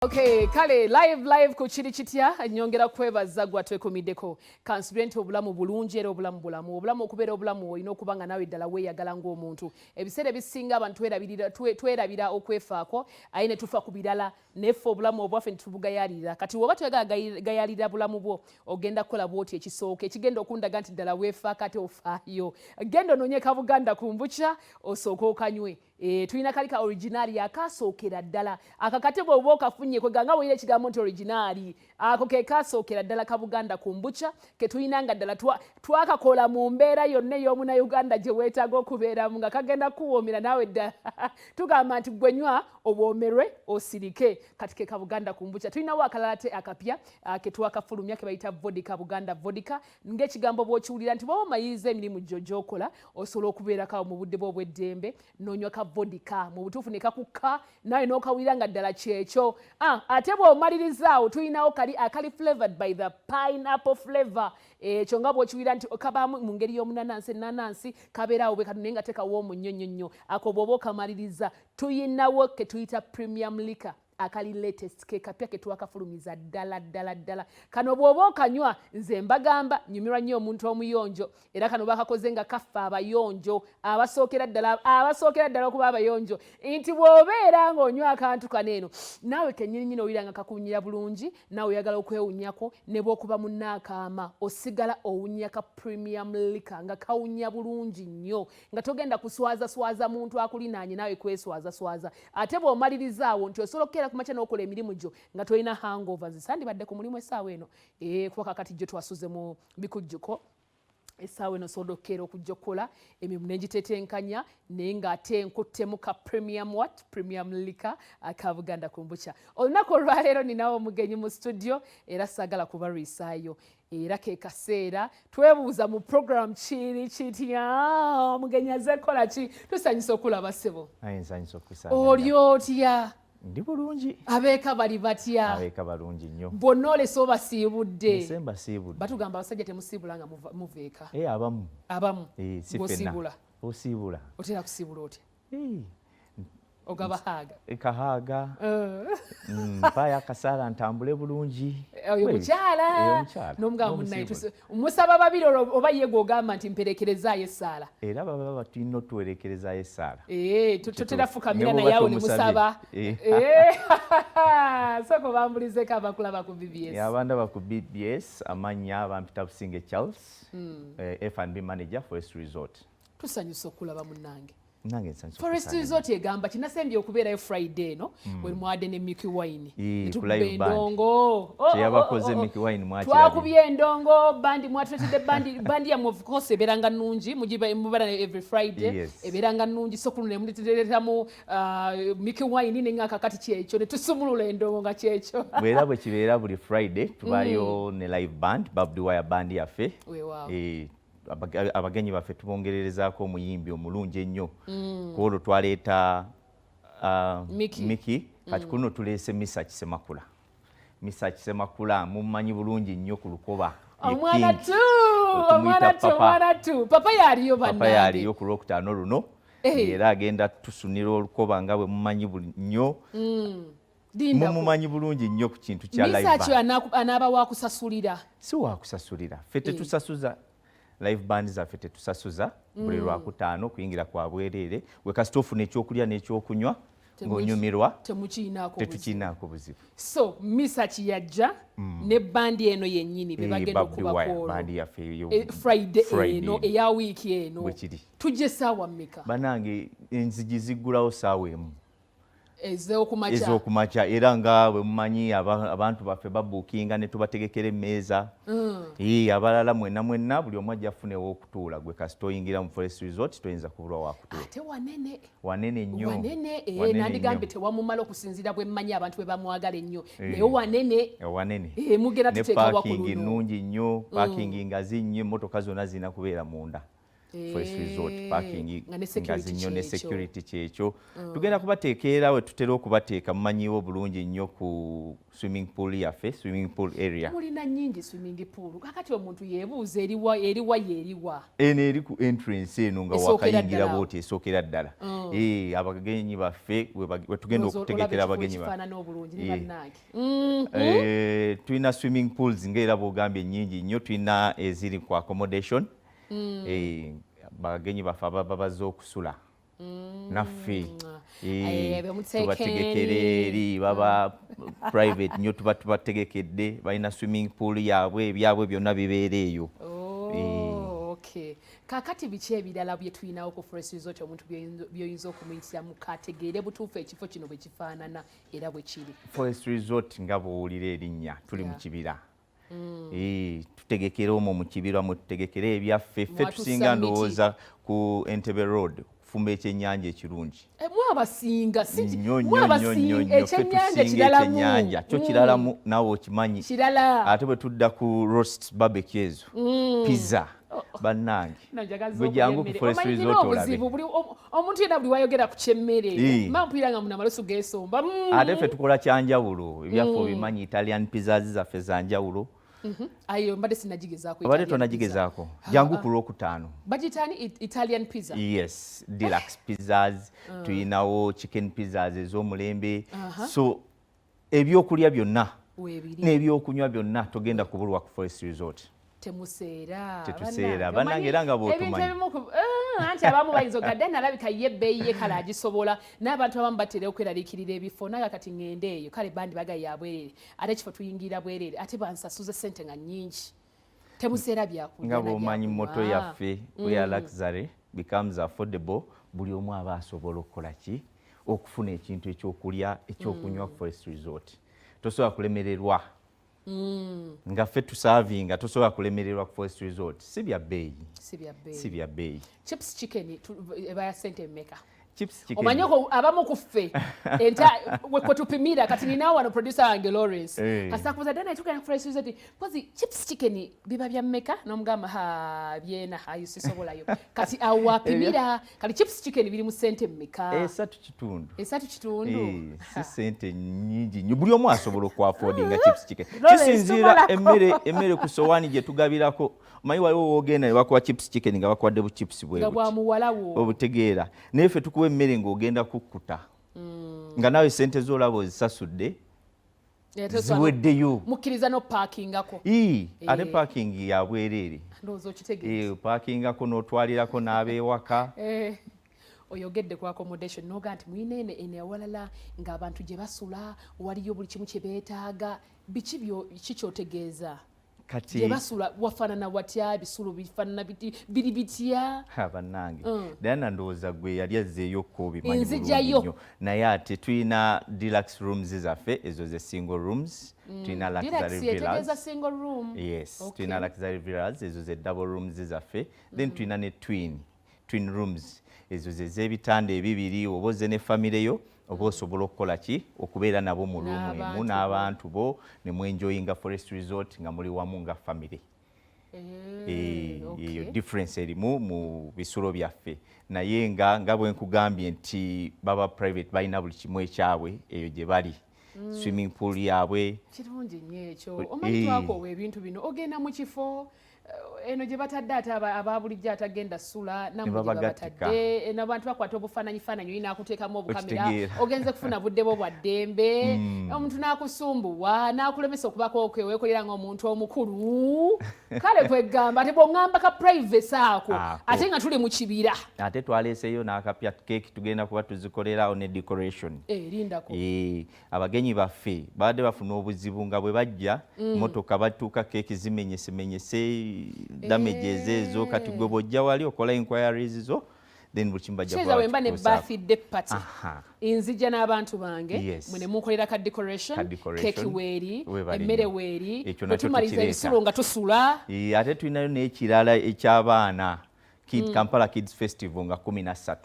Okay, kale live ku kiri kitya nyongera kwebaza gwatwekomiddeko kansubirenti obulamu bulungi era obulamu okubeera obulamu olina okuba nga naawe ddala weeyagala ng'omuntu. Ebiseera ebisinga abantu twerabira okwefaako aye ne tufa ku birala neffe obulamu obwaffe ne tubugayaalira. Kati bw'oba twegayaalira bulamu bwo ogenda kukola bw'oti ekisooka ekigenda okundaga nti ddala weefaako ate ofaayo. Genda onoonye kabuganda ku mbukya osooke okanywe. Tulina kali ka originali akasookera ddala akakate bw'oba okafunye kweganga wulira ekigambo nti originali ako ke kasookera ddala kabuganda ku mbukya ke tulina nga ddala twakakola mu mbeera yonna ey'omunnayuganda gye weetaaga okubeeramu nga kagenda kuwoomera naawe ddala tugamba nti gwenywa obwomerwe osirike kati ke kabuganda ku mbukya. Tulinawo akalala te akapya ke twakafulumya ke bayita vodika buganda vodika ng'ekigambo bw'okiwulira nti bw'oba omaliriza emirimu gyo gy'okola osobola okubeerako mu budde bwo obw'eddembe n'onywa vodika mu butuufu ne kakukka nawe n'okawulira nga ddala kyekyo. Ate bw'omalirizaawo tulinawo kali akali flavored by the pineapple flavor. Ekyo nga bw'okiwulira nti kabaamu mu ngeri y'omunanansi kabeeraawo bwe kati naye nga tekawoomu nnyo. Ako bw'oba okamaliriza tuyinawo ke tuyita premium liquor akali latest ke kapya ke twakafulumiza ddala. Kano bw'oba okanywa nze mbagamba nyumirwa nnyo omuntu omuyonjo era kano bakakoze nga kaffe abayonjo abasookera ddala okuba abayonjo nti bw'obeera ng'onywa akantu kaneeno naawe kennyini owulira nga kakuwunyira bulungi naawe oyagala okwewunyako ne bw'okuba munnaakaama osigala owunyaka premium liquor nga kawunya bulungi nnyo nga togenda kuswaza muntu akulinaanye naawe kweswaza. Ate bw'omalirizaawo nti osobola okukeera kumakya n'okola emirimu gyo nga tolina hangovers. Sandibadde ku mulimu essaawa eno kuba kakati gyo twasuze mu bikujjuko essaawa eno osobola okukeera okujja okukola emirimu n'egitetenkanya naye ng'ate nkuttemu ka premium liquor aka buganda ku mbukya. Olunaku olwaleero ninawo omugenyi mu studio era saagala kubalwisaayo era ke kaseera twebuuza mu program kiri kitya omugenyi azze kukola ki tusanyusa okulaba ssebo oli otya? Ndi bulungi. Abeeka bali batya? Abeeka balungi nnyo. Bonna olese obasiibudde? Desemba siibudde. Batugamba abasajja temusiibula nga muveeka. Abamu. Abamu. Si ffenna. Osiibula. Otera kusiibula otya? Ogaba haaga. Kahaaga. Mpaayo akasaala ntambule bulungi. Oyo mukyala. N'omugamba munnaye musaba babiri oba ye gw'ogamba nti mperekerezaayo essaala. Era baba batulina otuwerekerezaayo essaala. Totera fukamira naye awo ne musaba. Soko bambulizeko abakulaba ku BBS. Abandaba ku BBS amannya bampita Businge Charles, F&B manager Forest Resort. Tusanyusa okulaba munnange. Forest Resort egamba kinasembye okubeerayo Friday no bwe mwadde ne Mickey Wine tukubye endongo kyeyabakoze Mickey Wine twakubye endongo bandi mwatwetedde bandi yamu of course ebeeranga nnungi mubara every Friday ebeeranga nnungi so kuno ne mulitereetamu Mickey Wine ne ng'akakati kyekyo ne tusumulula endongo nga kyekyo bwera bwe kibeera buli Friday tubayo ne live band Babdi Wire band yaffe abagenyi baffe tubongererezaako omuyimbi omulungi ennyo ku olwo twaleeta Mickey kati kuno tuleese Misa Kisemakula mumanyi bulungi nnyo ku lukoba omwana tu papa yaaliyo ku Lwokutaano luno era agenda tusunira olukoba nga bwe mumanyi nnyo mumumanyi bulungi nnyo ku kintu kya live band. Misa kyo anaaba waakusasulira? Si waakusasulira, ffe tetusasuza live band zaffe tetusasuza buli Lwakutaano kuyingira kwa bwereere we kasita ofuna ekyokulya n'ekyokunywa ng'onyumirwa tetukiinaako buzibu. So Misa kiyajja ne bandi eno yennyini be bagenda okubakoolo Friday eno eya wiiki eno tujje essaawa mmeka? Banange enzigi ziggulawo ssaawa emu ez'okumakya era nga bwe mumanyi abantu baffe babuukinga ne tubategekera emmeeza abalala mwenna buli omu ajja afune w'okutuula gwe kasita oyingira mu Forest Resort toyinza kubulwa wakutuula. Ate wanene nnyo nandigambye tewamumala okusinziira bwe mmanyi abantu bwe bamwagala ennyo naye wanene mugenda tuteeka wakululu ne parking nnungi nnyo parking ngazi nnyo emmotoka zonna zirina kubeera munda Forest Resort parking nga zinyo ne security kyekyo tugenda kubateekera we tutera okubateeka mumanyiwo bulungi nnyo ku swimming pool yaffe swimming pool area mulina nnyingi swimming pool kakati omuntu yeebuuza eriwa eno eri ku entrance eno nga wakayingira bwoti esookera ddala abagenyi baffe we tugenda okutegekera abagenyi tulina swimming pools ngaera bwogambye nnyingi nnyo tulina eziri ku accommodation bagenyi baffe ababa bazze okusula naffe tubategekera eri baba private nnyo tuba tubategekedde balina swimming pool yaabwe ebyabwe byonna bibeera eyo. Kakati biki ebirala bye tulinawo ku Forest Resort omuntu byoyinza okumuyitira mukategeere butuufu ekifo kino bwe kifaanana era bwe kiri? Forest Resort nga bw'owulira erinnya tuli mu kibira. Tutegekera omwo mu kibira mututegekera ebyaffe ffe tusinga ndowooza ku Entebbe Road kufumba ekyennyanja ekirungi. Mwabasinga ekyennyanja kyo kiralamu naawe okimanyi ate bwe tudda ku roast barbecue ezo pizza bannange bwe jangu ku Forest Resort olabe omuntu yenna buli wayogera ku kyemmere mampulira nga munamalosu geesomba ate ffe tukola kyanjawulo ebyaffe obimanyi Italian pizzas zaffe zanjawulo. Ayo mbadde sinagigezaako. Obadde tonagigezaako. Jangu ku Lwokutaano. Bagitaani Italian pizza? Yes, deluxe pizzas. Tuyinawo chicken pizzas ez'omulembe. So ebyokulya byonna n'ebyokunywa byonna togenda kubulwa ku Forest Resort. Tetuseera bannange era nga bw'otumanyi anti abamu bayinza ogadde nalabika ye ebbeeyi ye kale agisobola n'abantu abamu batera okweraliikirira ebifo naye kati ŋŋende eyo kale bandi bagaye bwereere ate ekifo tuyingira bwereere ate bansasuze ssente nga nnyingi temuseera byakulya nga bw'omanyi moto yaffe where luxury becomes affordable buli omu aba asobola okukola ki okufuna ekintu ekyokulya ekyokunywa ku Forest Resort tosobola kulemererwa nga ffe tusaavinga tosobola kulemererwa ku Forest Resort si bya bbeeyi. Chips chicken ebaya ssente mmeka? Chips chicken omanyi abamu ku ffe kwe tupimira kati ninawo wano producer wange Lawrence kasakubuza dana tukana ku Forest Resort pozi chips chicken biba bya mmeka n'omugamba byena ayusisobolayo kati awapimira kati chips chicken biri mu ssente mmeka? 3.5 si ssente nnyingi nnyo buli omu asobola okwafoodinga chips chicken kisinziira emmere ku sowaani gye tugabirako omanyi waliwo woogenda ne bakuwa chips chicken nga bakuwadde bu chips obutegeera naye ffe tukuwa emmere ng'ogenda kukkuta nga nawe sente z'olaba ozisasudde ziweddeyo mukkiriza n'opaakingako ate paakingi ya bwereere paakingako n'otwalirako n'abeewaka oyogedde ku accommodation noga nti mwine ene awalala ng'abantu gye basula waliyo buli kimu kye beetaaga biki kyotegeeza gye basula wafaanana watya bisulo bifaanana biri bitya bannange Diana ndowooza gwe yali azzeeyokko obimanyi bulungi nnyo naye ate tulina deluxe rooms zaffe ezo ze single rooms tulina luxury villas tulina luxury villas ezo ze double rooms zaffe then tulina ne twin rooms ezo ze z'ebitanda ebibiri oba ozze ne famire yo oba osobola okukola ki okubeera nabo mu luumu emu n'abantu bo ne mwenjoyinga Forest Resort nga muli wamu nga famire. Eyo difference erimu mu bisulo byaffe naye nga bwe nkugambye nti baba private balina buli kimu ekyabwe eyo gye bali swimming pool yaabwe kirungi nnyo ekyo omanyi twakoowa ebintu bino ogenda mu kifo eno gye batadde ate ababulijjo atagenda sula namwe gye batadde n'abantu bakwata obufaananyifaananyi olina akuteekamu obukamera ogenze kufuna budde bwo bwa ddembe omuntu n'akusumbuwa n'akulemesa okubako kweweekolera ng'omuntu omukulu kale kwegamba ate bw'oŋŋamba ka privacy ako ate nga tuli mu kibira ate twaleeseyo n'akapya keeki tugenda kuba tuzikolerawo ne decoration erindako abagenyi baffe babadde bafuna obuzibu nga bwe bajja motoka batuuka keeki zimenyesemenyese damages ezo kati gwe bw'ojja wali okola inquiries zo then buli kimu bajja wemba ne birthday party nzija n'abantu bange mwe ne mukolera ka decoration keeki weeri emmere weeri bwetumaliza ebisulo nga tusula ate tulinayo n'ekirala eky'abaana Kampala Kids Festival nga 13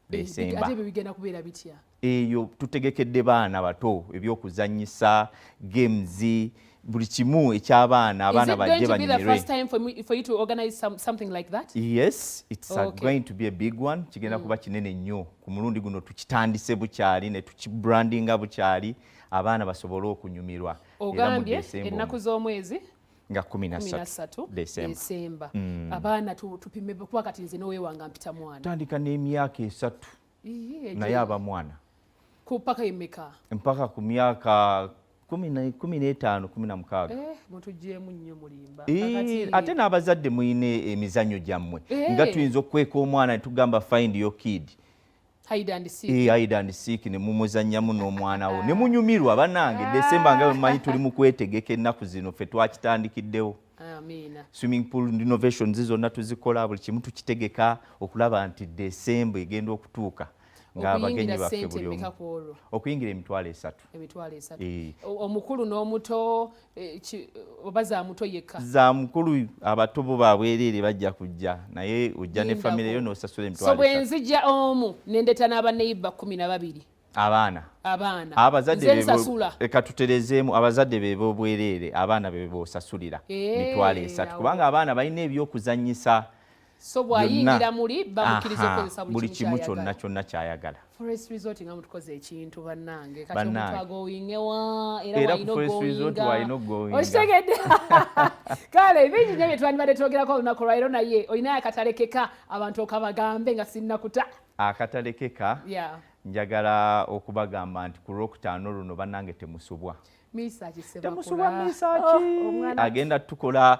December. Ate bigenda kubeera bitya? Eyo tutegekedde baana bato ebyokuzanyisa games buli kimu eky'abaana abaana bajje banyumirwe. Is it going to be the first time for you to organize something like that? Yes, it's going to be a big one. Kigenda kuba kinene nnyo. Ku mulundi guno tukitandise bukyali ne tukibrandinga bukyali abaana basobole okunyumirwa. Ogambye ennaku z'omwezi nga 13 December. Abaana tupime kuba kati nze n'oweewanga mpita mwana. Tandika n'emyaka 3 naye aba mwana. Ku mpaka emeka? Mpaka ku myaka 15, 16. Mutugyemu nnyo mulimba. Ate n'abazadde muyine emizannyo gyammwe. Nga tuyinza okukweka omwana ne tugamba find your kid. Hide and seek. Hide and seek ne mumuzannyamu n'omwana wo. Ne munyumirwa bannange December nga mumanyi tuli mu kwetegeka ennaku zino ffe twakitandikiddewo. Amina. Swimming pool renovations zonna tuzikola buli kimu tukitegeka okulaba nti December egenda okutuuka. Ng'abagenyi baffe buli omu. Okuyingira emitwalo 3. Emitwalo 3. Omukulu n'omuto oba za muto yekka? Za mukulu, abato bo babwereere bajja kujja naye ojja ne famire yo n'osasula emitwalo 3. So bwe nzija omu nendeta n'abaneiba 12. Abaana abazadde leka tuterezeemu abazadde be b'obwereere abaana be b'osasulira emitwalo 3 kubanga abaana balina ebyokuzannyisa. So bw'ayingira muli bamukiriza okukozesa buli kimu kyonna kyayagala. Forest Resort nga mutukoze ekintu bannange kati omuntu agowingewa era wayina ogowinga okitegedde. Kale ebingi nnyo bye twandibadde twogerako olunaku lwaleero naye olinayo akatalekeka abantu okabagambe nga sinnakuta. Akatalekeka njagala okubagamba nti ku Lwokutaano luno bannange temusubwa. Temusubwa Misaaki agenda tukola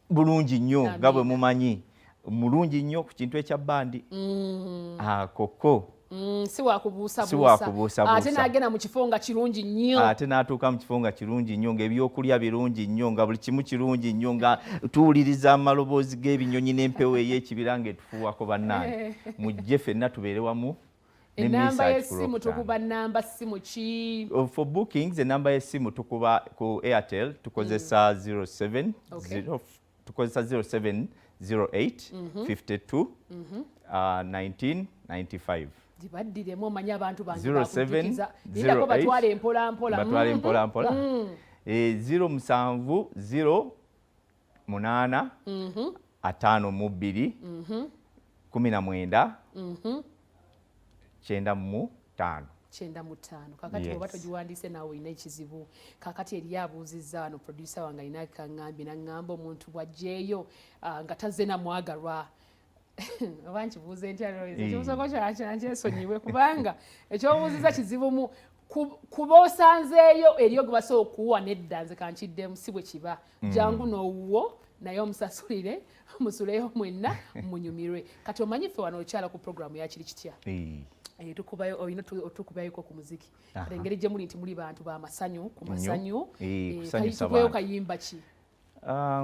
bulungi nnyo nga bwe mumanyi. Mulungi nnyo ku kintu ekya bandi. Koko si wakubuusabuusa ate n'agenda mu kifo nga kirungi nnyo. Ate n'atuuka mu kifo nga kirungi nnyo ng'ebyokulya birungi nnyo nga buli kimu kirungi nnyo nga tuwuliriza amaloboozi g'ebinyonyi n'empewo ey'ekibira ng'etufuuwako bannange. Mujje ffenna tubeere wamu. Enamba y'essimu tukuba namba simu ki? For bookings enamba y'essimu tukuba ku Airtel tukozesa 07 08 52 1995. Dibaddiremu omanyi abantu bange bakujukiza ndako batwale mpola mpola. 07 08 52 19 95. Kakati oba togiwandiise naawe olina ekizibu. Kakati eri abuuzizza wano producer wange alina kaŋŋambye n'aŋŋamba omuntu bw'ajjeeyo nga tazze na mwagalwa. Oba nkibuuze ntya Loise? Ekibuuzako kyesonyiwe kubanga ekyobuuzizza kizibu kuba osanzeeyo eriyo gwe basobola okuwa nedda nze kankiddemu si bwe kiba. Jangu n'owuwo naye omusasulire musuleyo mwenna munyumirwe. Kati omanyi ffe wano okyala ku programu ya kiri kitya? Tukubayoko ku muziki. Engeri gye muli nti muli bantu b'amasanyu ku masanyu. Tuweyo kayimba ki?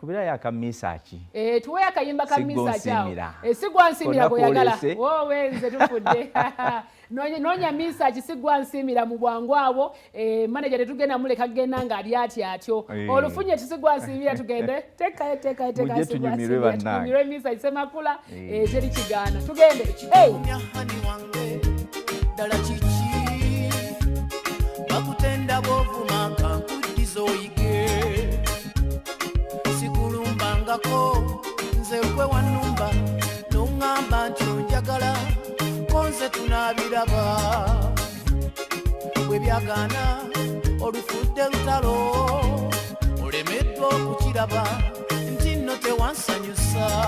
Kubirayo akamisaaki. Tuweyo akayimba ka misaaki awo. Sigwa nsimira gw'oyagala. Wowe nze tufudde. Noonya misaaki sigwa nsimira mu bwangu abo. Manager tetugenda muleka kugenda ng'ali atyo. Olufunye tusigwa nsimira tugende. Tekayo sigwa nsimira. Tunyumirwe misaaki Semakula. Teri kigaana. Tugende. Dala chichi bakutenda bovuma kankuddiza oyige sikulumbangako nze kwe wanumba n'oŋŋamba nti onjagala konze tunaabiraba bwe byagaana olufudde lutalo olemeddwa okukiraba nti nno tewansanyusa.